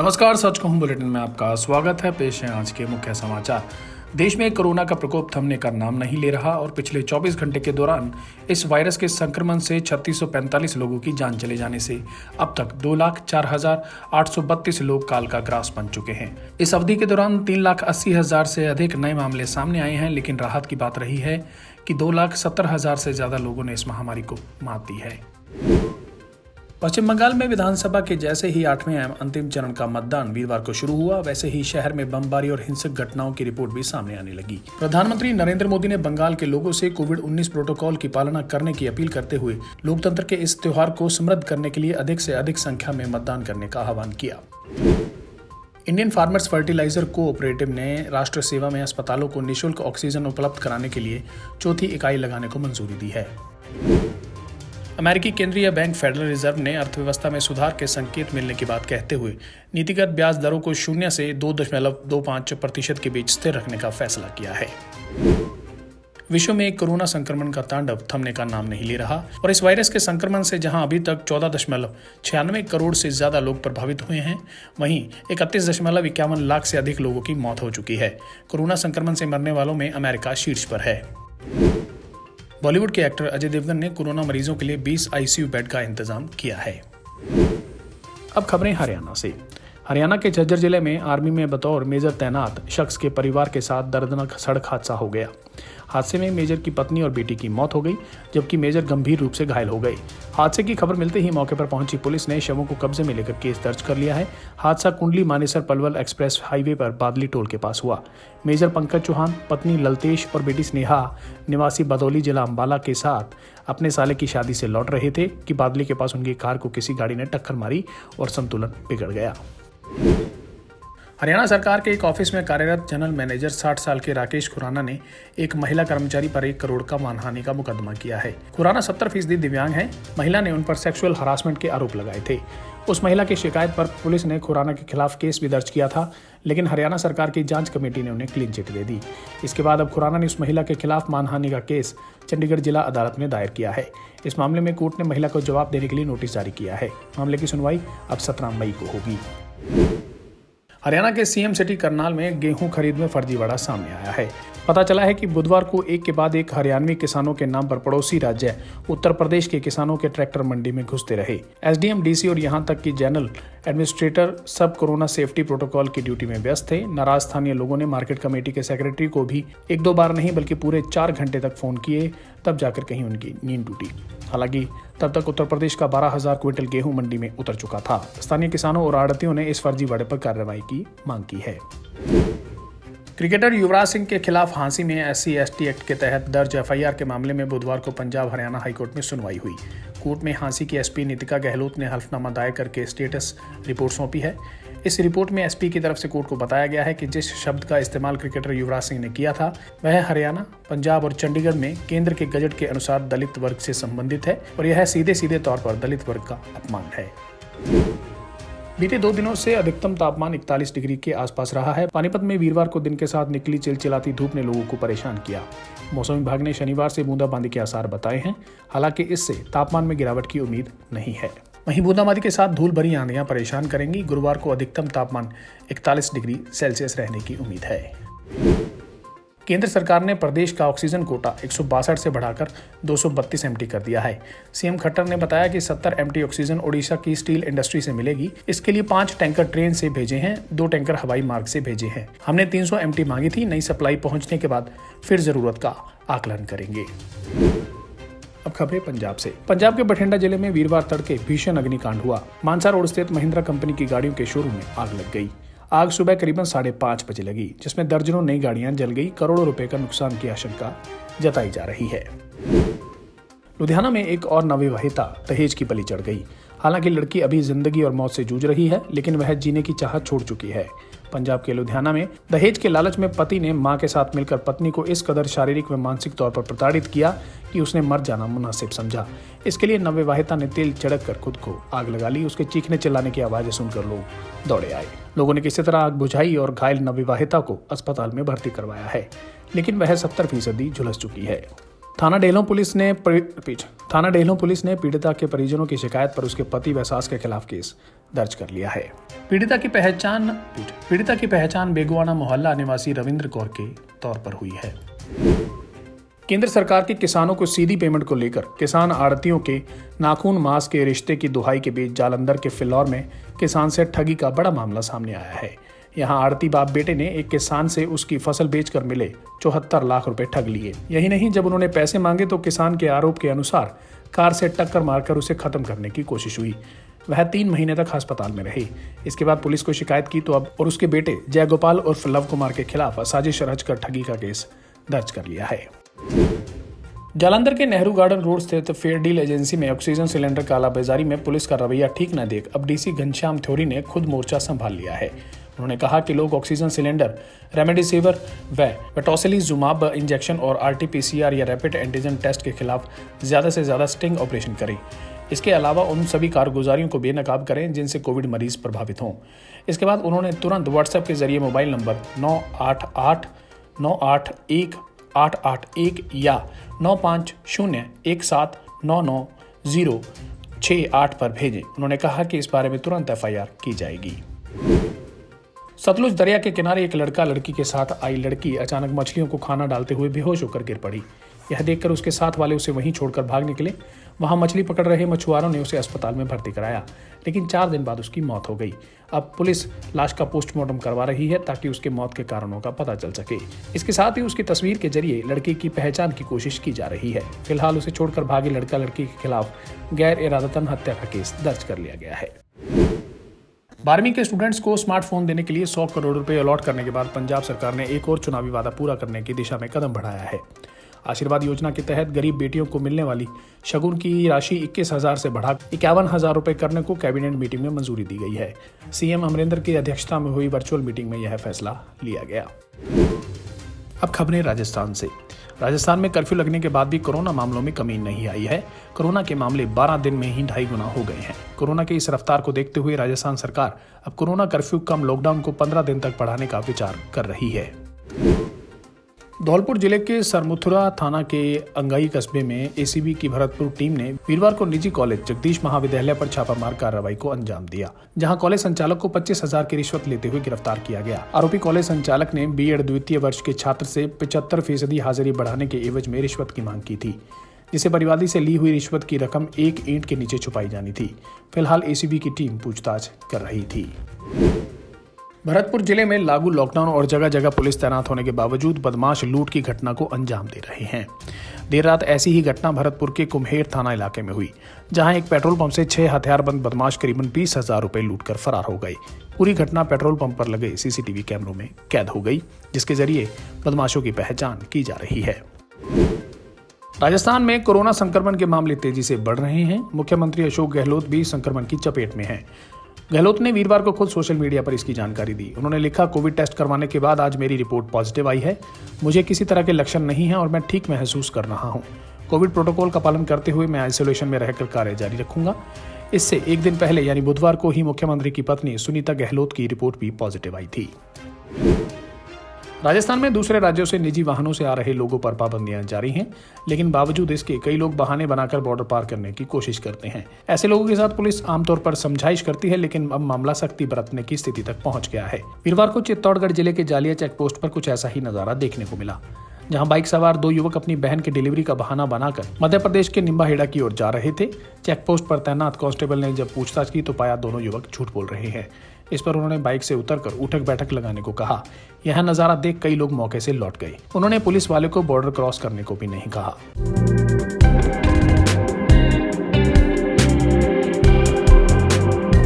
नमस्कार, सच कहूं बुलेटिन में आपका स्वागत है। पेश है आज के मुख्य समाचार। देश में कोरोना का प्रकोप थमने का नाम नहीं ले रहा और पिछले 24 घंटे के दौरान इस वायरस के संक्रमण से 3645 लोगों की जान चले जाने से अब तक 2,04,832 लोग काल का ग्रास बन चुके हैं। इस अवधि के दौरान 3,80,000 से अधिक नए मामले सामने आए हैं, लेकिन राहत की बात रही है कि 2,70,000 से ज्यादा लोगों ने इस महामारी को मात दी है। पश्चिम बंगाल में विधानसभा के जैसे ही 8वें एवं अंतिम चरण का मतदान वीरवार को शुरू हुआ, वैसे ही शहर में बमबारी और हिंसक घटनाओं की रिपोर्ट भी सामने आने लगी। प्रधानमंत्री नरेंद्र मोदी ने बंगाल के लोगों से कोविड-19 प्रोटोकॉल की पालना करने की अपील करते हुए लोकतंत्र के इस त्योहार को समृद्ध करने के लिए अधिक से अधिक संख्या में मतदान करने का आह्वान किया। इंडियन फार्मर्स फर्टिलाइजर कोऑपरेटिव ने राष्ट्र सेवा में अस्पतालों को निःशुल्क ऑक्सीजन उपलब्ध कराने के लिए चौथी इकाई लगाने को मंजूरी दी है। अमेरिकी केंद्रीय बैंक फेडरल रिजर्व ने अर्थव्यवस्था में सुधार के संकेत मिलने की बात कहते हुए नीतिगत ब्याज दरों को 0 से 2.25% के बीच स्थिर रखने का फैसला किया है। विश्व में कोरोना संक्रमण का तांडव थमने का नाम नहीं ले रहा और इस वायरस के संक्रमण से जहां अभी तक 14.96 करोड़ से ज्यादा लोग प्रभावित हुए हैं, वहीं 31.51 लाख से अधिक लोगों की मौत हो चुकी है। कोरोना संक्रमण से मरने वालों में अमेरिका शीर्ष पर है। बॉलीवुड के एक्टर अजय देवगन ने कोरोना मरीजों के लिए 20 आईसीयू बेड का इंतजाम किया है। अब खबरें हरियाणा से। हरियाणा के झज्जर जिले में आर्मी में बतौर मेजर तैनात शख्स के परिवार के साथ दर्दनाक सड़क हादसा हो गया। हादसे में मेजर की पत्नी और बेटी की मौत हो गई, जबकि मेजर गंभीर रूप से घायल हो गए। हादसे की खबर मिलते ही मौके पर पहुंची पुलिस ने शवों को कब्जे में लेकर केस दर्ज कर लिया है। हादसा कुंडली मानेसर पलवल एक्सप्रेस हाईवे पर बादली टोल के पास हुआ। मेजर पंकज चौहान, पत्नी ललतेश और बेटी स्नेहा निवासी बदौली जिला अंबाला के साथ अपने साले की शादी से लौट रहे थे कि बादली के पास उनकी कार को किसी गाड़ी ने टक्कर मारी और संतुलन बिगड़ गया। हरियाणा सरकार के एक ऑफिस में कार्यरत जनरल मैनेजर 60 साल के राकेश खुराना ने एक महिला कर्मचारी पर 1 करोड़ का मानहानि का मुकदमा किया है। खुराना 70% दिव्यांग है। महिला ने उन पर सेक्सुअल हरासमेंट के आरोप लगाए थे। उस महिला की शिकायत पर पुलिस ने खुराना के खिलाफ केस भी दर्ज किया था, लेकिन हरियाणा सरकार की जांच कमेटी ने उन्हें क्लीन चिट दे दी। इसके बाद अब खुराना ने उस महिला के खिलाफ मानहानि का केस चंडीगढ़ जिला अदालत में दायर किया है। इस मामले में कोर्ट ने महिला को जवाब देने के लिए नोटिस जारी किया है। मामले की सुनवाई अब 17 मई को होगी। हरियाणा के सीएम सिटी करनाल में गेहूं खरीद में फर्जीवाड़ा सामने आया है। पता चला है कि बुधवार को एक के बाद एक हरियाणवी किसानों के नाम पर पड़ोसी राज्य उत्तर प्रदेश के किसानों के ट्रैक्टर मंडी में घुसते रहे। एसडीएम, डीसी और यहां तक कि जनरल एडमिनिस्ट्रेटर सब कोरोना सेफ्टी प्रोटोकॉल की ड्यूटी में व्यस्त थे। नाराज स्थानीय लोगों ने मार्केट कमेटी के सेक्रेटरी को भी 1-2 बार नहीं बल्कि पूरे 4 घंटे तक फोन किए, तब जाकर कहीं उनकी नींद टूटी। हालांकि तब तक उत्तर प्रदेश का 12,000 क्विंटल गेहूं मंडी में उतर चुका था। स्थानीय किसानों और आड़तियों ने इस फर्जीवाड़े पर कार्रवाई की मांग की है। क्रिकेटर युवराज सिंह के खिलाफ हांसी में SC/ST एक्ट के तहत दर्ज FIR के मामले में बुधवार को पंजाब हरियाणा हाईकोर्ट में सुनवाई हुई। कोर्ट में हांसी की SP नीतिका गहलोत ने हल्फनामा दायर करके स्टेटस रिपोर्ट सौंपी है। इस रिपोर्ट में SP की तरफ से कोर्ट को बताया गया है कि जिस शब्द का इस्तेमाल क्रिकेटर युवराज सिंह ने किया था वह हरियाणा, पंजाब और चंडीगढ़ में केंद्र के गजट के अनुसार दलित वर्ग से संबंधित है और यह सीधे तौर पर दलित वर्ग का अपमान है। बीते 2 दिनों से अधिकतम तापमान 41 डिग्री के आसपास रहा है। पानीपत में वीरवार को दिन के साथ निकली चिलचिलाती धूप ने लोगों को परेशान किया। मौसम विभाग ने शनिवार से बूंदाबांदी के आसार बताए हैं, हालांकि इससे तापमान में गिरावट की उम्मीद नहीं है। वहीं बूंदाबांदी के साथ धूल भरी आंधियां परेशान करेंगी। गुरुवार को अधिकतम तापमान 41 डिग्री सेल्सियस रहने की उम्मीद है। केंद्र सरकार ने प्रदेश का ऑक्सीजन कोटा 162 से बढ़ाकर 232 MT कर दिया है। सीएम खट्टर ने बताया कि 70 MT ऑक्सीजन ओडिशा की स्टील इंडस्ट्री से मिलेगी। इसके लिए 5 टैंकर ट्रेन से भेजे हैं, 2 टैंकर हवाई मार्ग से भेजे हैं। हमने 300 MT मांगी थी। नई सप्लाई पहुंचने के बाद फिर जरूरत का आकलन करेंगे। अब खबरें पंजाब से। पंजाब के बठिंडा जिले में वीरवार तड़के भीषण अग्निकांड हुआ। मानसा रोड स्थित महिंद्रा कंपनी की गाड़ियों के शोरूम में आग लग गई। आग सुबह करीबन 5:30 बजे लगी, जिसमें दर्जनों नई गाड़ियां जल गई। करोड़ों रुपए का नुकसान की आशंका जताई जा रही है। लुधियाना में एक और नवविवाहिता दहेज की बलि चढ़ गई। हालांकि लड़की अभी जिंदगी और मौत से जूझ रही है, लेकिन वह जीने की चाहत छोड़ चुकी है। पंजाब के लुधियाना में दहेज के लालच में पति ने मां के साथ मिलकर पत्नी को इस कदर शारीरिक व मानसिक तौर पर प्रताड़ित किया कि उसने मर जाना मुनासिब समझा। इसके लिए नवविवाहिता ने तेल छिड़क कर खुद को आग लगा ली। उसके चीखने चिल्लाने की आवाजें सुनकर लोग दौड़े आए। लोगों ने किसी तरह आग बुझाई और घायल नवविवाहिता को अस्पताल में भर्ती करवाया है, लेकिन वह 70% झुलस चुकी है। थाना डेहलों पुलिस ने पीड़िता के परिजनों की शिकायत पर उसके पति व सास के खिलाफ केस दर्ज कर लिया है। पीड़िता की पहचान बेगुआना मोहल्ला निवासी रविंद्र कौर के तौर पर हुई है। केंद्र सरकार के किसानों को सीधी पेमेंट को लेकर किसान आड़तियों के नाखून मांस के रिश्ते की दुहाई के बीच जालंधर के फिलौर में किसान से ठगी का बड़ा मामला सामने आया है। यहां आड़ती बाप बेटे ने एक किसान से उसकी फसल बेचकर मिले 74 लाख रुपए ठग लिए। यही नहीं, जब उन्होंने पैसे मांगे तो किसान के आरोप के अनुसार कार से टक्कर मारकर उसे खत्म करने की कोशिश हुई। वह 3 महीने तक अस्पताल में रही। इसके बाद पुलिस को शिकायत की तो अब और उसके बेटे जयगोपाल उर्फ लव कुमार के खिलाफ साजिश रचकर ठगी का केस दर्ज कर लिया है। जालंधर के नेहरू गार्डन रोड स्थित फेयर डील एजेंसी में ऑक्सीजन सिलेंडर कालाबाजारी में पुलिस का रवैया ठीक न देख अब डीसी घनश्याम थ्योरी ने खुद मोर्चा संभाल लिया है। उन्होंने कहा कि लोग ऑक्सीजन सिलेंडर, रेमडेसिविर व टोसिलीजुमाब इंजेक्शन और आरटी-पीसीआर या रैपिड एंटीजन टेस्ट के खिलाफ ज्यादा से ज्यादा स्टिंग ऑपरेशन करें। इसके अलावा उन सभी कारगुजारियों को बेनकाब करें जिनसे कोविड मरीज प्रभावित हों। इसके बाद उन्होंने तुरंत व्हाट्सएप के जरिए मोबाइल नंबर 988-981-881 या 9501799068 पर भेजें। उन्होंने कहा कि इस बारे में तुरंत एफआईआर की जाएगी। सतलुज दरिया के किनारे एक लड़का लड़की के साथ आई लड़की अचानक मछलियों को खाना डालते हुए बेहोश होकर गिर पड़ी। यह देखकर उसके साथ वाले उसे वहीं छोड़कर भाग निकले। वहां मछली पकड़ रहे मछुआरों ने उसे अस्पताल में भर्ती कराया, लेकिन 4 दिन बाद उसकी मौत हो गई। अब पुलिस लाश का पोस्टमार्टम करवा रही है ताकि उसके मौत के कारणों का पता चल सके। इसके साथ ही उसकी तस्वीर के जरिए लड़की की पहचान की कोशिश की जा रही है। फिलहाल उसे छोड़कर भागे लड़का लड़की के खिलाफ गैर इरादतन हत्या का केस दर्ज कर लिया गया है। 12वीं के स्टूडेंट्स को स्मार्टफोन देने के लिए 100 करोड़ रुपए अलॉट करने के बाद पंजाब सरकार ने एक और चुनावी वादा पूरा करने की दिशा में कदम बढ़ाया है। आशीर्वाद योजना के तहत गरीब बेटियों को मिलने वाली शगुन की राशि 21,000 से बढ़ाकर 51,000 रुपए करने को कैबिनेट मीटिंग में मंजूरी दी गई है। सीएम अमरिंदर की अध्यक्षता में हुई वर्चुअल मीटिंग में यह फैसला लिया गया। अब खबरें राजस्थान से। राजस्थान में कर्फ्यू लगने के बाद भी कोरोना मामलों में कमी नहीं आई है। कोरोना के मामले 12 दिन में ही 2.5 गुना हो गए हैं। कोरोना की इस रफ्तार को देखते हुए राजस्थान सरकार अब कोरोना कर्फ्यू कम लॉकडाउन को 15 दिन तक बढ़ाने का विचार कर रही है। धौलपुर जिले के सरमुथुरा थाना के अंगाई कस्बे में एसीबी की भरतपुर टीम ने वीरवार को निजी कॉलेज जगदीश महाविद्यालय पर छापामार कार्रवाई को अंजाम दिया, जहां कॉलेज संचालक को 25,000 की रिश्वत लेते हुए गिरफ्तार किया गया। आरोपी कॉलेज संचालक ने बीएड द्वितीय वर्ष के छात्र से 75% हाजिरी बढ़ाने के एवज में रिश्वत की मांग की थी, जिसे परिवादी से ली हुई रिश्वत की रकम एक ईंट के नीचे छुपाई जानी थी। फिलहाल एसीबी की टीम पूछताछ कर रही थी। भरतपुर जिले में लागू लॉकडाउन और जगह जगह पुलिस तैनात होने के बावजूद बदमाश लूट की घटना को अंजाम दे रहे हैं। देर रात ऐसी ही घटना भरतपुर के कुम्हेर थाना इलाके में हुई, जहां एक पेट्रोल पंप से 6 हथियारबंद बदमाश करीबन 20,000 रुपए लूटकर फरार हो गए। पूरी घटना पेट्रोल पंप पर लगे सीसीटीवी कैमरों में कैद हो गई, जिसके जरिए बदमाशों की पहचान की जा रही है। राजस्थान में कोरोना संक्रमण के मामले तेजी से बढ़ रहे हैं। मुख्यमंत्री अशोक गहलोत भी संक्रमण की चपेट में हैं। गहलोत ने वीरवार को खुद सोशल मीडिया पर इसकी जानकारी दी। उन्होंने लिखा, कोविड टेस्ट करवाने के बाद आज मेरी रिपोर्ट पॉजिटिव आई है। मुझे किसी तरह के लक्षण नहीं है और मैं ठीक महसूस कर रहा हूं। कोविड प्रोटोकॉल का पालन करते हुए मैं आइसोलेशन में रहकर कार्य जारी रखूंगा। इससे एक दिन पहले यानी बुधवार को ही मुख्यमंत्री की पत्नी सुनीता गहलोत की रिपोर्ट भी पॉजिटिव आई थी। राजस्थान में दूसरे राज्यों से निजी वाहनों से आ रहे लोगों पर पाबंदियां जारी हैं, लेकिन बावजूद इसके कई लोग बहाने बनाकर बॉर्डर पार करने की कोशिश करते हैं। ऐसे लोगों के साथ पुलिस आमतौर पर समझाइश करती है, लेकिन अब मामला सख्ती बरतने की स्थिति तक पहुंच गया है। वीरवार को चित्तौड़गढ़ जिले के जालिया चेक पोस्ट पर कुछ ऐसा ही नजारा देखने को मिला, जहां बाइक सवार 2 युवक अपनी बहन की डिलीवरी का बहाना बनाकर मध्य प्रदेश के निम्बाहेड़ा की ओर जा रहे थे। चेक पोस्ट पर तैनात कांस्टेबल ने जब पूछताछ की तो पाया दोनों युवक झूठ बोल रहे हैं। इस पर उन्होंने बाइक से उतरकर उठक बैठक लगाने को कहा। यह नजारा देख कई लोग मौके से लौट गए। उन्होंने पुलिस वाले को बॉर्डर क्रॉस करने को भी नहीं कहा।